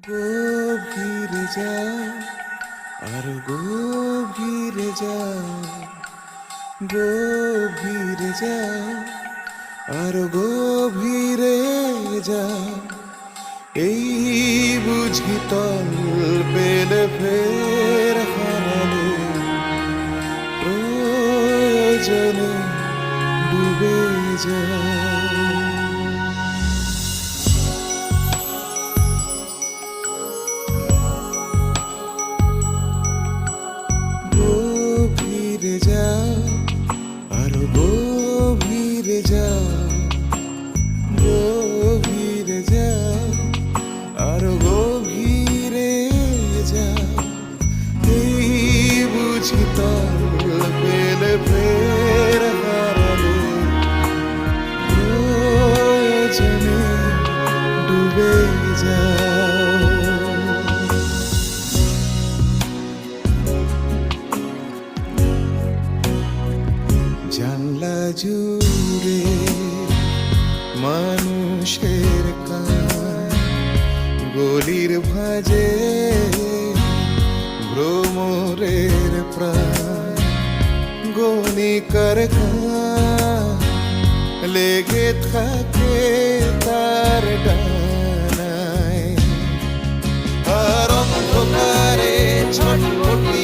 গভীরে যাও, আরো গভীরে যাও, গভীরে যাও, আরো গভীরে যাও। এই বুঝি তল পেলে ফের হারালে, প্রয়োজনে ডুবে যাও। গভীরে যাও, আরো গভীরে যাও, গভীরে যাও, আরো গভীরে যাও। এই বুঝি তল পেলে ফের হারালে, প্রয়োজনে ডুবে যাও। জানলা জুড়ে মানুষের কান, গলির ভাজে ভ্রমরের প্রাণ। গণিকার কান লেগে থাকে তার ডানায়, আর অন্ধকারে ছটফটি